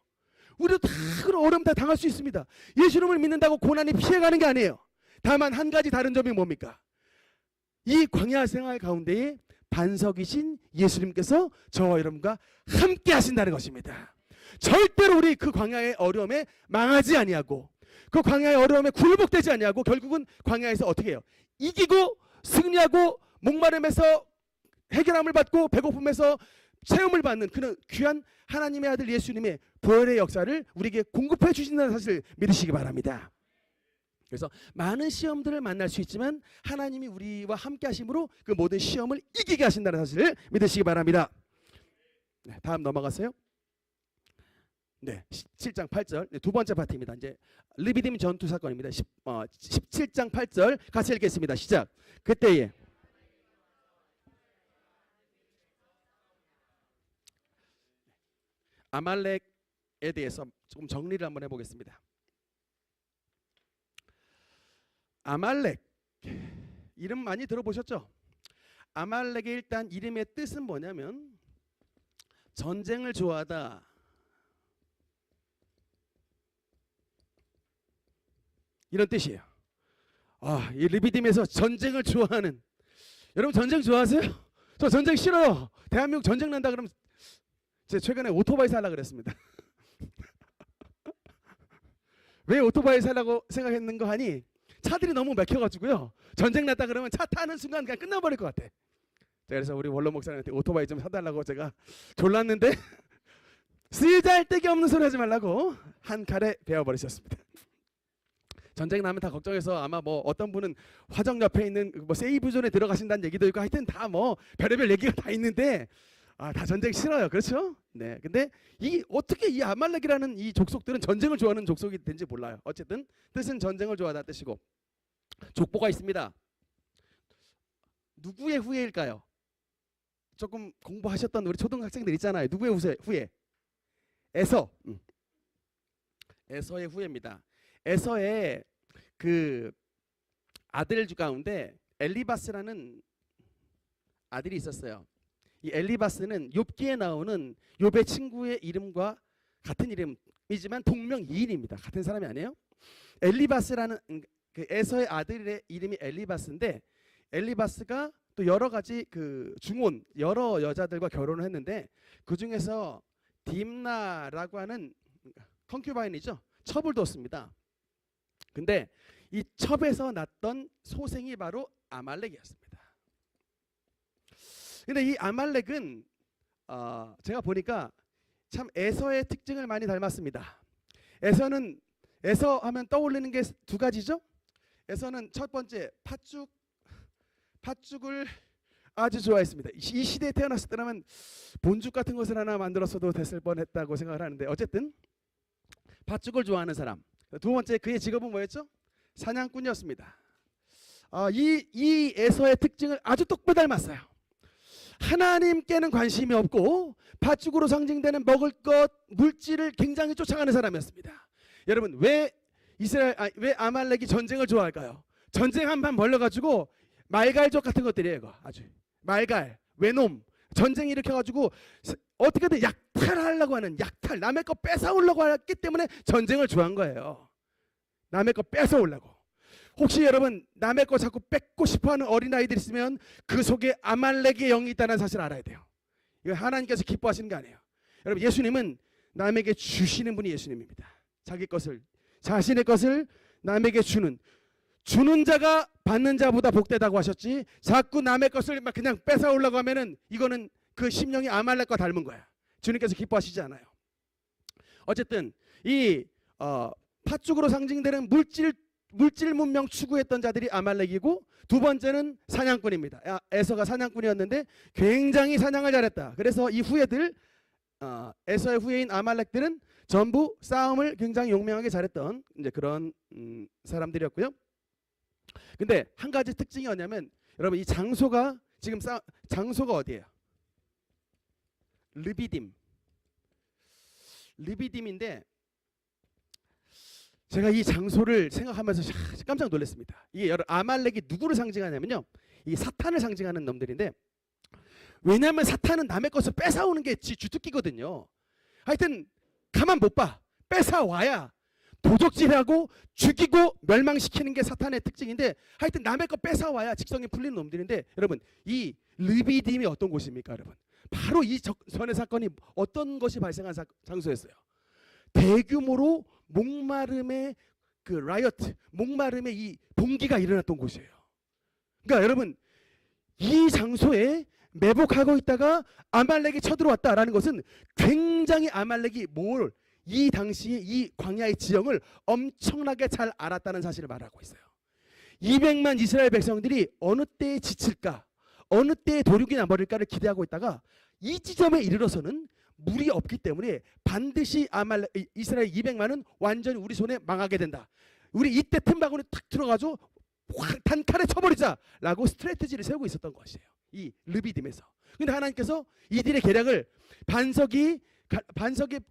우리도 다 그런 어려움 다 당할 수 있습니다. 예수님을 믿는다고 고난이 피해가는 게 아니에요. 다만 한 가지 다른 점이 뭡니까? 이 광야 생활 가운데에 반석이신 예수님께서 저와 여러분과 함께 하신다는 것입니다. 절대로 우리 그 광야의 어려움에 망하지 아니하고 그 광야의 어려움에 굴복되지 아니하고 결국은 광야에서 어떻게 해요? 이기고 승리하고 목마름에서 해결함을 받고 배고픔에서 체험을 받는 그런 귀한 하나님의 아들 예수님의 부활의 역사를 우리에게 공급해 주신다는 사실을 믿으시기 바랍니다. 그래서 많은 시험들을 만날 수 있지만 하나님이 우리와 함께 하심으로 그 모든 시험을 이기게 하신다는 사실을 믿으시기 바랍니다. 네, 다음 넘어가세요. 네, 17장 8절 네, 두 번째 파트입니다. 이제 르비딤 전투 사건입니다. 17장 8절 같이 읽겠습니다. 시작. 그때에 아말렉에 대해서 조금 정리를 한번 해보겠습니다. 아말렉 이름 많이 들어보셨죠? 아말렉의 일단 이름의 뜻은 뭐냐면 전쟁을 좋아하다, 이런 뜻이에요. 이 르비딤에서 전쟁을 좋아하는 여러분 전쟁 좋아하세요? 저 전쟁 싫어요. 대한민국 전쟁 난다 그러면 제가 최근에 오토바이 살라 그랬습니다. 왜 오토바이 살라고 생각했는 거 하니 차들이 너무 막혀가지고요. 전쟁 났다 그러면 차 타는 순간 그냥 끝나버릴 것 같아. 그래서 우리 원로 목사님한테 오토바이 좀 사달라고 제가 졸랐는데 쓰잘데기 없는 소리 하지 말라고 한 칼에 베어버리셨습니다. 전쟁 나면 다 걱정해서 아마 뭐 어떤 분은 화정 옆에 있는 뭐 세이브존에 들어가신다는 얘기도 있고 하여튼 다 뭐 별의별 얘기가 다 있는데 다 전쟁 싫어요. 그렇죠? 네. 근데 이 어떻게 이 아말렉이라는 이 족속들은 전쟁을 좋아하는 족속이 된지 몰라요. 어쨌든 뜻은 전쟁을 좋아하다 뜻이고 족보가 있습니다. 누구의 후예일까요? 조금 공부하셨던 우리 초등학생들 있잖아요. 누구의 후예? 에서. 에서의 후예입니다. 에서의 그 아들 가운데 엘리바스라는 아들이 있었어요. 이 엘리바스는 욥기에 나오는 욥의 친구의 이름과 같은 이름이지만 동명이인입니다. 같은 사람이 아니에요. 엘리바스라는 그 에서의 아들의 이름이 엘리바스인데 엘리바스가 또 여러 가지 그 중혼 여러 여자들과 결혼을 했는데 그 중에서 딥나라고 하는 컨큐바인이죠. 첩을 뒀습니다. 근데 이 첩에서 났던 소생이 바로 아말렉이었습니다. 근데 이 아말렉은 제가 보니까 참 에서의 특징을 많이 닮았습니다. 에서 하면 떠올리는 게 두 가지죠. 에서는 첫 번째 팥죽을 아주 좋아했습니다. 이 시대에 태어났을 때라면 본죽 같은 것을 하나 만들었어도 됐을 뻔했다고 생각을 하는데 어쨌든 팥죽을 좋아하는 사람. 두 번째 그의 직업은 뭐였죠? 사냥꾼이었습니다. 이 에서의 특징을 아주 똑바로 닮았어요. 하나님께는 관심이 없고 팥죽으로 상징되는 먹을 것, 물질을 굉장히 쫓아가는 사람이었습니다. 여러분 왜 아말렉이 전쟁을 좋아할까요? 전쟁 한 판 벌려가지고 말갈족 같은 것들이에요. 이거 아주 말갈, 외놈, 전쟁 일으켜가지고 어떻게든 약탈하려고 하는 약탈, 남의 거 뺏어오려고 했기 때문에 전쟁을 좋아한 거예요. 남의 거 뺏어오려고. 혹시 여러분 남의 거 자꾸 뺏고 싶어하는 어린아이들 있으면 그 속에 아말렉의 영이 있다는 사실을 알아야 돼요. 이거 하나님께서 기뻐하시는 게 아니에요. 여러분 예수님은 남에게 주시는 분이 예수님입니다. 자기 것을 자신의 것을 남에게 주는 자가 받는 자보다 복되다고 하셨지 자꾸 남의 것을 막 그냥 뺏어오려고 하면은 이거는 그 심령이 아말렉과 닮은 거야. 주님께서 기뻐하시지 않아요. 어쨌든 이 팥죽으로 상징되는 물질 문명 추구했던 자들이 아말렉이고, 두 번째는 사냥꾼입니다. 에서가 사냥꾼이었는데 굉장히 사냥을 잘했다. 그래서 이 후예들, 에서의 후예인 아말렉들은 전부 싸움을 굉장히 용맹하게 잘했던 이제 그런 사람들이었고요. 근데 한 가지 특징이 뭐냐면, 여러분 이 장소가 지금 장소가 어디예요? 르비딤인데 제가 이 장소를 생각하면서 깜짝 놀랐습니다. 이게 여러분 아말렉이 누구를 상징하냐면요, 이 사탄을 상징하는 놈들인데, 왜냐하면 사탄은 남의 것을 뺏어오는 게 주특기거든요. 하여튼 가만 못 봐. 뺏어와야 도적질하고 죽이고 멸망시키는 게 사탄의 특징인데, 하여튼 남의 거 뺏어와야 직성이 풀리는 놈들인데, 여러분 이 르비딤이 어떤 곳입니까? 여러분 바로 이 전의 사건이 어떤 것이 발생한 장소였어요. 대규모로 목마름의 그 라이어트, 목마름의 이 봉기가 일어났던 곳이에요. 그러니까 여러분 이 장소에 매복하고 있다가 아말렉이 쳐들어왔다라는 것은 굉장히 아말렉이 이 당시에 이 광야의 지형을 엄청나게 잘 알았다는 사실을 말하고 있어요. 200만 이스라엘 백성들이 어느 때에 지칠까, 어느 때에 도륙이 나버릴까를 기대하고 있다가 이 지점에 이르러서는 물이 없기 때문에 반드시 이스라엘 200만은 완전히 우리 손에 망하게 된다. 우리 이때 틈바구니 탁 들어가서 단칼에 쳐버리자라고 스트래티지를 세우고 있었던 것이에요. 이 르비딤에서. 근데 하나님께서 이들의 계략을 반석이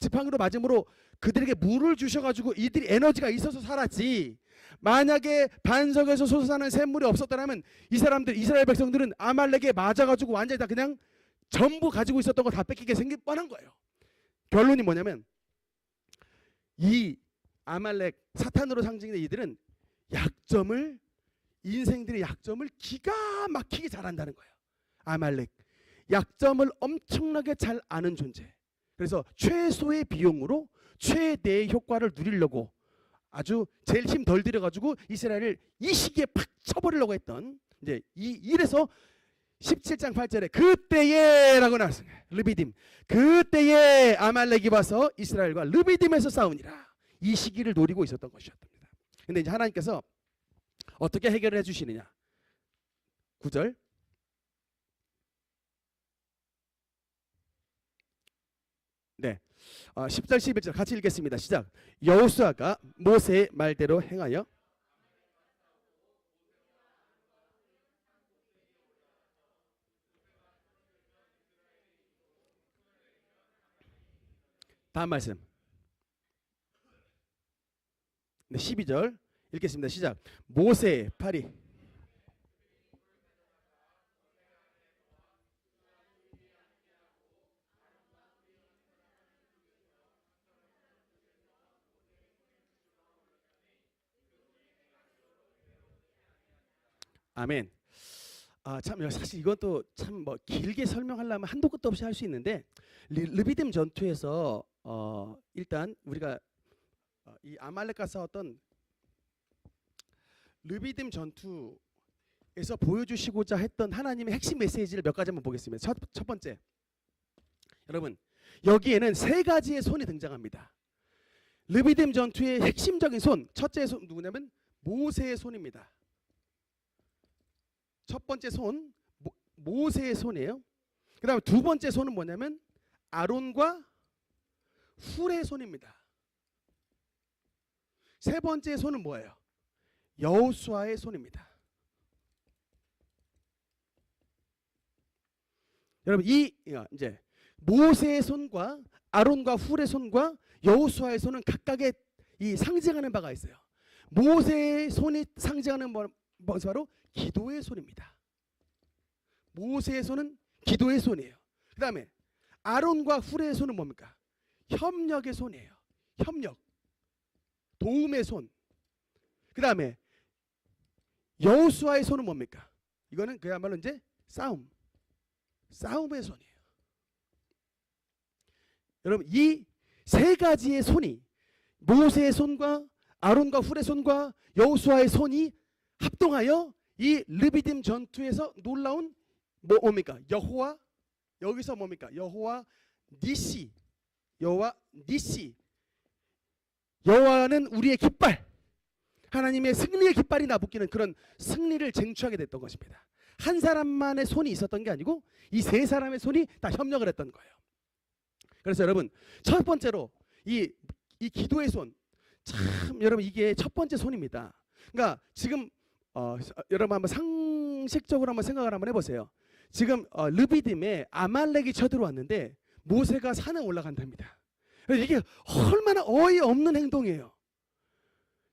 지팡이로 맞음으로 그들에게 물을 주셔가지고 이들이 에너지가 있어서 살았지, 만약에 반석에서 솟아나는 샘물이 없었다면 이 사람들, 이스라엘 백성들은 아말렉에 맞아가지고 완전히 다 그냥 전부 가지고 있었던 거 다 뺏기게 생길 뻔한 거예요. 결론이 뭐냐면, 이 아말렉, 사탄으로 상징된 이들은 인생들의 약점을 기가 막히게 잘한다는 거예요. 아말렉, 약점을 엄청나게 잘 아는 존재. 그래서 최소의 비용으로 최대의 효과를 누리려고 아주 제일 힘 덜 들여가지고 이스라엘을 이 시기에 팍 쳐버리려고 했던, 이제 이래서 17장 8절에 그때에 라고 나왔습니다. 르비딤, 그때에 아말렉이 와서 이스라엘과 르비딤에서 싸우니라. 이 시기를 노리고 있었던 것이었답니다. 근데 이제 하나님께서 어떻게 해결을 해주시느냐. 9절, 네, 10절 11절 같이 읽겠습니다. 시작. 여호수아가 모세의 말대로 행하여 다음 말씀. 네, 12절 읽겠습니다. 시작. 모세의 팔이 아멘. 참 사실 이건 또 참 뭐 길게 설명하려면 한도 끝도 없이 할 수 있는데, 르비딤 전투에서 일단 우리가 이 아말렉과 싸웠던 르비딤 전투에서 보여주시고자 했던 하나님의 핵심 메시지를 몇 가지 한번 보겠습니다. 첫 번째, 여러분 여기에는 세 가지의 손이 등장합니다. 르비딤 전투의 핵심적인 손, 첫째 손 누구냐면 모세의 손입니다. 첫 번째 손 모세의 손이에요. 그 다음에 두 번째 손은 뭐냐면 아론과 훌의 손입니다. 세 번째 손은 뭐예요? 여호수아의 손입니다. 여러분 이제 모세의 손과 아론과 훌의 손과 여호수아의 손은 각각의 이 상징하는 바가 있어요. 모세의 손이 상징하는 것이 바로 기도의 손입니다. 모세의 손은 기도의 손이에요. 그 다음에 아론과 훌의 손은 뭡니까? 협력의 손이에요. 협력, 도움의 손. 그 다음에 여호수아의 손은 뭡니까? 이거는 그야말로 이제 싸움의 손이에요. 여러분 이 세 가지의 손이, 모세의 손과 아론과 훌의 손과 여호수아의 손이 합동하여 이 르비딤 전투에서 놀라운 뭡니까? 여호와, 여기서 뭡니까? 여호와 니시, 여호와 니시, 여호와는 우리의 깃발, 하나님의 승리의 깃발이 나붙기는 그런 승리를 쟁취하게 됐던 것입니다. 한 사람만의 손이 있었던 게 아니고 이 세 사람의 손이 다 협력을 했던 거예요. 그래서 여러분, 첫 번째로 이 기도의 손, 참 여러분 이게 첫 번째 손입니다. 그러니까 지금 여러분 한번 상식적으로 한번 생각을 한번 해보세요. 지금 르비딤에 아말렉이 쳐들어왔는데 모세가 산에 올라간답니다. 이게 얼마나 어이없는 행동이에요.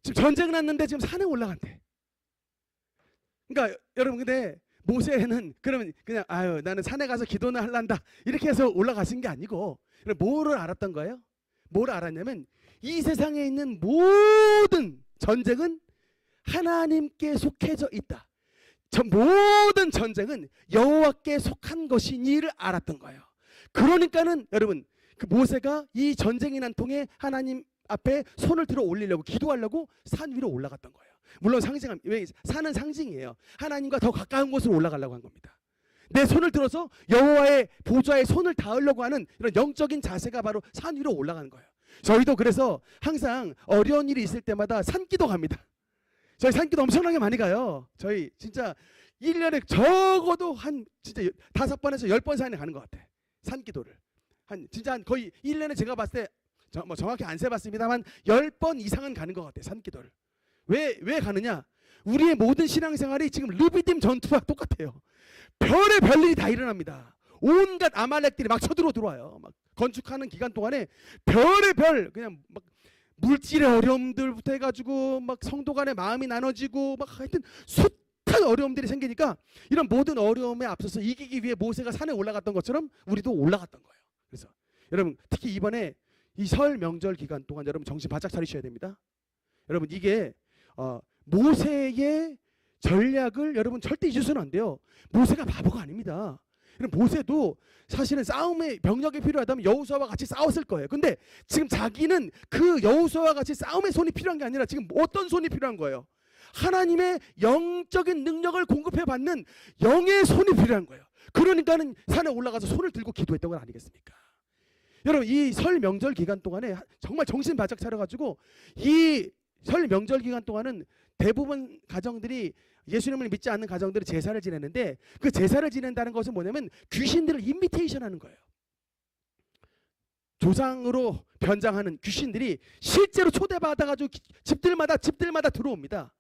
지금 전쟁 났는데 지금 산에 올라간대. 그러니까 여러분, 근데 모세는 그러면 그냥 아유 나는 산에 가서 기도나 할란다 이렇게 해서 올라가신 게 아니고 뭐를 알았던 거예요? 뭐를 알았냐면 이 세상에 있는 모든 전쟁은 하나님께 속해져 있다. 저 모든 전쟁은 여호와께 속한 것이니를 알았던 거예요. 그러니까는 여러분, 그 모세가 이 전쟁이 난 통에 하나님 앞에 손을 들어 올리려고 기도하려고 산 위로 올라갔던 거예요. 물론 왜 산은 상징이에요. 하나님과 더 가까운 곳으로 올라가려고 한 겁니다. 내 손을 들어서 여호와의 보좌에 손을 닿으려고 하는 이런 영적인 자세가 바로 산 위로 올라가는 거예요. 저희도 그래서 항상 어려운 일이 있을 때마다 산기도 갑니다. 저희 산기도 엄청나게 많이 가요. 저희 진짜 1년에 적어도 한 진짜 5번에서 10번 산에 가는 것 같아. 산기도를 진짜 한 거의 1년에 제가 봤을 때 뭐 정확히 안 세봤습니다만 10번 이상은 가는 것 같아요. 산기도를. 왜 가느냐? 우리의 모든 신앙생활이 지금 르비딤 전투와 똑같아요. 별의 별일이 다 일어납니다. 온갖 아말렉들이 막 쳐들어와요. 막 건축하는 기간 동안에 별의 별, 그냥 막 물질의 어려움들부터 해가지고 막 성도 간의 마음이 나눠지고 막 하여튼 숱한 어려움들이 생기니까 이런 모든 어려움에 앞서서 이기기 위해 모세가 산에 올라갔던 것처럼 우리도 올라갔던 거예요. 그래서 여러분, 특히 이번에 이 설 명절 기간 동안 여러분 정신 바짝 차리셔야 됩니다. 여러분, 이게 모세의 전략을 여러분 절대 잊으셔는 안 돼요. 모세가 바보가 아닙니다. 모세도 사실은 싸움의 병력이 필요하다면 여호수아와 같이 싸웠을 거예요. 근데 지금 자기는 그 여호수아와 같이 싸움의 손이 필요한 게 아니라 지금 어떤 손이 필요한 거예요? 하나님의 영적인 능력을 공급해 받는 영의 손이 필요한 거예요. 그러니까는 산에 올라가서 손을 들고 기도했던 건 아니겠습니까? 여러분, 이 설 명절 기간 동안에 정말 정신 바짝 차려가지고 이 설 명절 기간 동안은 대부분 가정들이, 예수님을 믿지 않는 가정들이 제사를 지내는데, 그 제사를 지낸다는 것은 뭐냐면 귀신들을 인비테이션 하는 거예요. 조상으로 변장하는 귀신들이 실제로 초대받아가지고 집들마다 들어옵니다.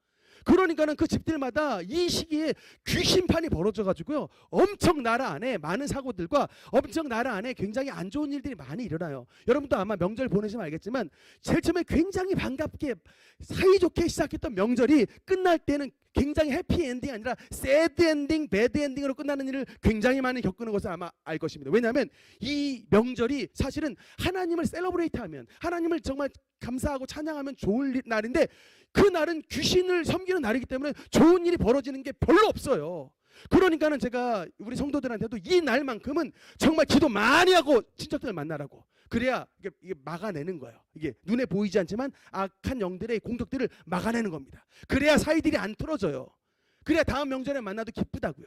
그러니까는 그 집들마다 이 시기에 귀신판이 벌어져가지고요, 엄청 나라 안에 많은 사고들과 엄청 나라 안에 굉장히 안 좋은 일들이 많이 일어나요. 여러분도 아마 명절 보내시면 알겠지만 제일 처음에 굉장히 반갑게 사이좋게 시작했던 명절이 끝날 때는 굉장히 해피 엔딩이 아니라 새드 엔딩, 배드 엔딩으로 끝나는 일을 굉장히 많이 겪는 것을 아마 알 것입니다. 왜냐하면 이 명절이 사실은 하나님을 셀러브레이트하면, 하나님을 정말 감사하고 찬양하면 좋을 날인데, 그 날은 귀신을 섬기는 날이기 때문에 좋은 일이 벌어지는 게 별로 없어요. 그러니까는 제가 우리 성도들한테도 이 날만큼은 정말 기도 많이 하고 친척들 만나라고, 그래야 이게 막아내는 거예요. 이게 눈에 보이지 않지만 악한 영들의 공격들을 막아내는 겁니다. 그래야 사이들이 안 틀어져요. 그래야 다음 명절에 만나도 기쁘다고요.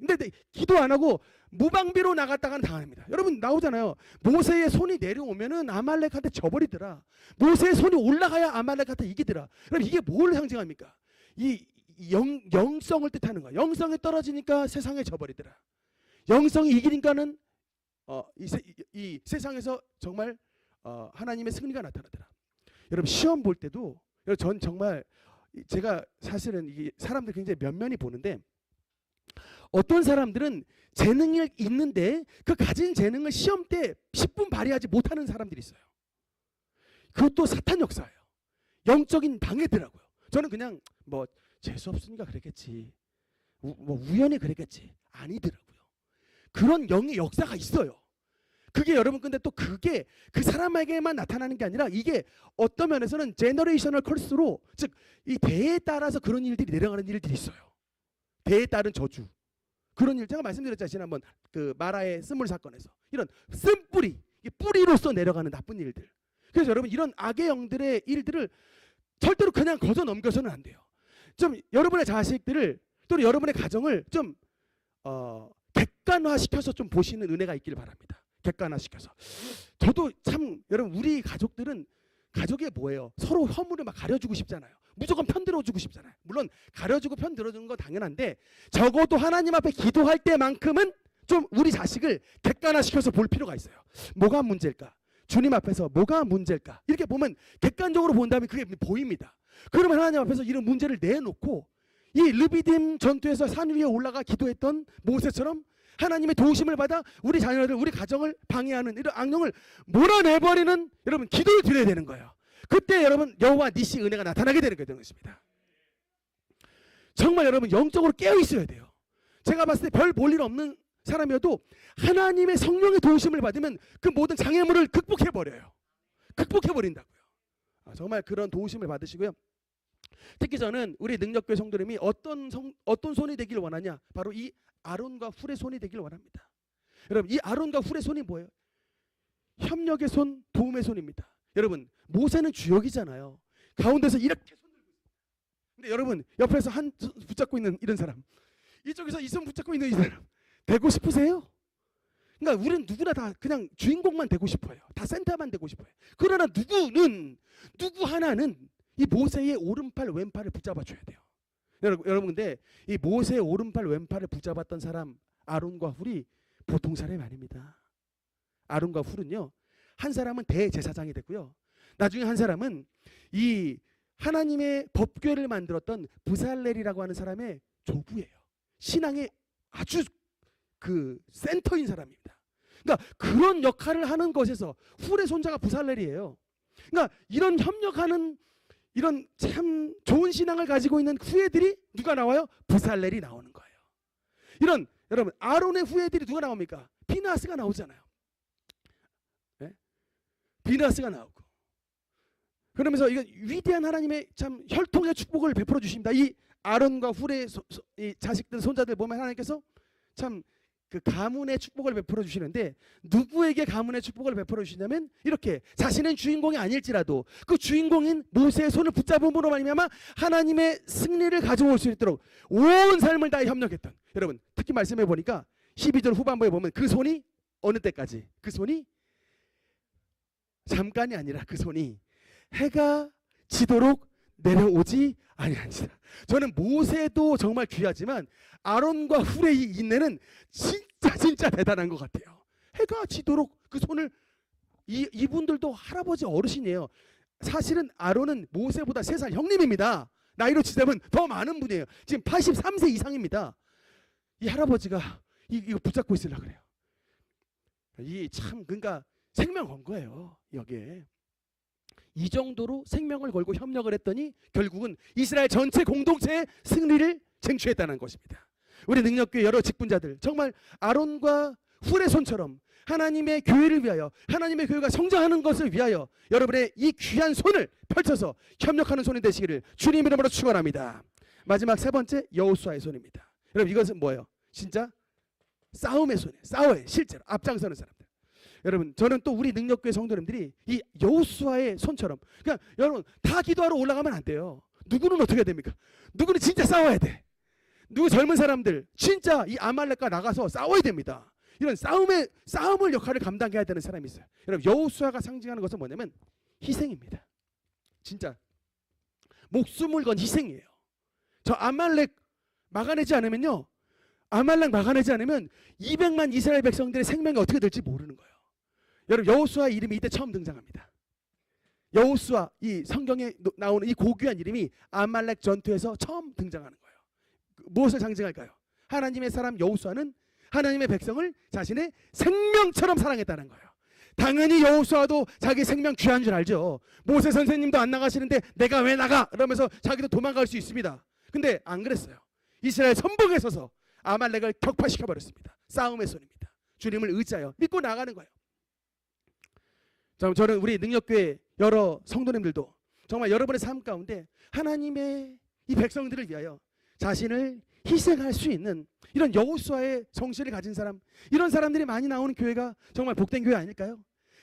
근데 기도 안 하고 무방비로 나갔다가는 당합니다. 여러분 나오잖아요. 모세의 손이 내려오면은 아말렉한테 져버리더라. 모세의 손이 올라가야 아말렉한테 이기더라. 그럼 이게 뭘 상징합니까? 이 영성을 뜻하는 거야. 영성이 떨어지니까 세상에 져버리더라. 영성이 이기니까는 이 세상에서 정말 하나님의 승리가 나타나더라. 여러분 시험 볼 때도, 전 정말 제가 사실은 이게 사람들 굉장히 면면히 보는데, 어떤 사람들은 재능이 있는데 그 가진 재능을 시험 때 10분 발휘하지 못하는 사람들이 있어요. 그것도 사탄 역사예요. 영적인 방해더라고요. 저는 그냥 뭐 재수 없으니까 그랬겠지, 뭐 우연히 그랬겠지, 아니더라고요. 그런 영의 역사가 있어요. 그게 여러분, 근데 또 그게 그 사람에게만 나타나는 게 아니라 이게 어떤 면에서는 제너레이셔널 커스로, 즉 이 대에 따라서 그런 일들이 내려가는 일들이 있어요. 대에 따른 저주, 그런 일 제가 말씀드렸잖아요. 지난번 그 마라의 쓴물 사건에서 이런 쓴뿌리, 뿌리로서 내려가는 나쁜 일들. 그래서 여러분 이런 악의 영들의 일들을 절대로 그냥 거저 넘겨서는 안 돼요. 좀 여러분의 자식들을, 또는 여러분의 가정을 좀 객관화시켜서 좀 보시는 은혜가 있기를 바랍니다. 객관화시켜서. 저도 참 여러분 우리 가족들은 가족이 뭐예요? 서로 허물을 막 가려주고 싶잖아요. 무조건 편들어주고 싶잖아요. 물론 가려주고 편들어주는 건 당연한데 적어도 하나님 앞에 기도할 때만큼은 좀 우리 자식을 객관화시켜서 볼 필요가 있어요. 뭐가 문제일까? 주님 앞에서 뭐가 문제일까? 이렇게 보면 객관적으로 본다면 그게 보입니다. 그러면 하나님 앞에서 이런 문제를 내놓고 이 르비딤 전투에서 산 위에 올라가 기도했던 모세처럼 하나님의 도우심을 받아 우리 자녀들, 우리 가정을 방해하는 이런 악령을 몰아내버리는 여러분 기도를 드려야 되는 거예요. 그때 여러분 여호와 니시 은혜가 나타나게 되는 것입니다. 정말 여러분 영적으로 깨어 있어야 돼요. 제가 봤을 때 별 볼 일 없는 사람이어도 하나님의 성령의 도우심을 받으면 그 모든 장애물을 극복해버려요. 극복해버린다고요. 정말 그런 도우심을 받으시고요. 특히 저는 우리 능력교회 성도님이 어떤 손이 되길 원하냐? 바로 이 아론과 훌의 손이 되길 원합니다. 여러분 이 아론과 훌의 손이 뭐예요? 협력의 손, 도움의 손입니다. 여러분 모세는 주역이잖아요. 가운데서 이렇게 손 들고 있어요. 근데 여러분 옆에서 한 손 붙잡고 있는 이런 사람, 이쪽에서 이 손 붙잡고 있는 이 사람 되고 싶으세요? 그러니까 우리는 누구나 다 그냥 주인공만 되고 싶어요. 다 센터만 되고 싶어요. 그러나 누구 하나는 이 모세의 오른팔 왼팔을 붙잡아 줘야 돼요. 여러분 근데 이 모세의 오른팔 왼팔을 붙잡았던 사람 아론과 훌이 보통 사람이 아닙니다. 아론과 훌은요, 한 사람은 대제사장이 됐고요. 나중에 한 사람은 이 하나님의 법궤를 만들었던 부살렐이라고 하는 사람의 조부예요. 신앙의 아주 그 센터인 사람입니다. 그러니까 그런 역할을 하는 것에서 훌의 손자가 부살렐이에요. 그러니까 이런 협력하는 이런 참 좋은 신앙을 가지고 있는 후예들이 누가 나와요? 부살렐이 나오는 거예요. 이런 여러분 아론의 후예들이 누가 나옵니까? 피느하스가 나오잖아요. 네? 피느하스가 나오고 그러면서 이건 위대한 하나님의 참 혈통의 축복을 베풀어 주십니다. 이 아론과 훌의 이 자식들 손자들 보면 하나님께서 참 그 가문의 축복을 베풀어 주시는데 누구에게 가문의 축복을 베풀어 주시냐면 이렇게 자신은 주인공이 아닐지라도 그 주인공인 모세의 손을 붙잡음으로 말미암아 하나님의 승리를 가져올 수 있도록 온 삶을 다해 협력했던 여러분 특히 말씀해 보니까 12절 후반부에 보면 그 손이 어느 때까지 그 손이 잠깐이 아니라 그 손이 해가 지도록 내려오지 아니한지라. 저는 모세도 정말 귀하지만 아론과 훌의 이 인내는 진짜 대단한 것 같아요. 해가 지도록 그 손을 이분들도 할아버지 어르신이에요. 사실은 아론은 모세보다 3살 형님입니다. 나이로 치자면 더 많은 분이에요. 지금 83세 이상입니다. 이 할아버지가 이거 붙잡고 있으려고 그래요. 이 참 그러니까 생명 건 거예요. 여기에. 이 정도로 생명을 걸고 협력을 했더니 결국은 이스라엘 전체 공동체의 승리를 쟁취했다는 것입니다. 우리 능력교회 여러 직분자들 정말 아론과 훌의 손처럼 하나님의 교회를 위하여 하나님의 교회가 성장하는 것을 위하여 여러분의 이 귀한 손을 펼쳐서 협력하는 손이 되시기를 주님 이름으로 축원합니다. 마지막 세 번째 여호수아의 손입니다. 여러분 이것은 뭐예요? 진짜 싸움의 손이에요. 싸워요. 실제로 앞장서는 사람들. 여러분 저는 또 우리 능력교회 성도님들이 이 여호수아의 손처럼 그냥 여러분 다 기도하러 올라가면 안 돼요. 누구는 어떻게 해야 됩니까? 누구는 진짜 싸워야 돼. 누구 젊은 사람들 진짜 이 아말렉과 나가서 싸워야 됩니다. 이런 싸움을 역할을 감당해야 되는 사람이 있어요. 여러분 여호수아가 상징하는 것은 뭐냐면 희생입니다. 진짜 목숨을 건 희생이에요. 저 아말렉 막아내지 않으면요. 아말렉 막아내지 않으면 200만 이스라엘 백성들의 생명이 어떻게 될지 모르는 거예요. 여러분 여호수아 이름이 이때 처음 등장합니다. 여호수아 이 성경에 나오는 이 고귀한 이름이 아말렉 전투에서 처음 등장하는 거예요. 무엇을 상징할까요? 하나님의 사람 여호수아는 하나님의 백성을 자신의 생명처럼 사랑했다는 거예요. 당연히 여호수아도 자기 생명 귀한 줄 알죠. 모세 선생님도 안 나가시는데 내가 왜 나가? 그러면서 자기도 도망갈 수 있습니다. 근데 안 그랬어요. 이스라엘 선봉에 서서 아말렉을 격파시켜버렸습니다. 싸움의 손입니다. 주님을 의지하여 믿고 나가는 거예요. 저는 우리 능력교회 여러 성도님들도 정말 여러분의 삶 가운데 하나님의 이 백성들을 위하여 자신을 희생할 수 있는 이런 여호수아의 정신을 가진 사람, 이런 사람들이 많이 나오는 교회가 정말 복된 교회 아닐까요?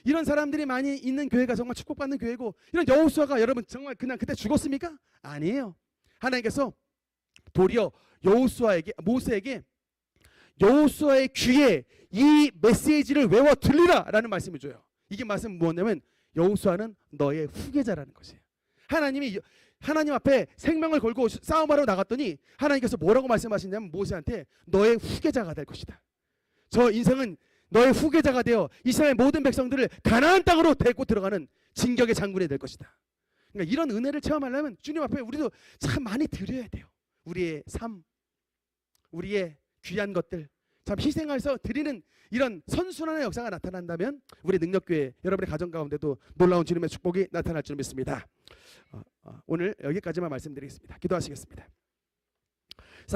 이런 사람들이 많이 있는 교회가 정말 축복받는 교회고, 이런 여호수아가 여러분 정말 그냥 그때 죽었습니까? 아니에요. 하나님께서 도리어 여호수아에게, 모세에게 여호수아의 귀에 이 메시지를 외워 들리라라는 말씀을 줘요. 이게 말씀은 뭐냐면 여호수아는 너의 후계자라는 것이에요. 하나님이 하나님 앞에 생명을 걸고 싸움하러 나갔더니 하나님께서 뭐라고 말씀하시냐면 모세한테 너의 후계자가 될 것이다. 저 인생은 너의 후계자가 되어 이스라엘 모든 백성들을 가나안 땅으로 데리고 들어가는 진격의 장군이 될 것이다. 그러니까 이런 은혜를 체험하려면 주님 앞에 우리도 참 많이 드려야 돼요. 우리의 삶, 우리의 귀한 것들 참 희생해서 드리는 이런 선순환의 역사가 나타난다면 우리 능력교회 여러분의 가정 가운데도 놀라운 주님의 축복이 나타날 줄 믿습니다. 오늘 여기까지만 말씀드리겠습니다. 기도하시겠습니다.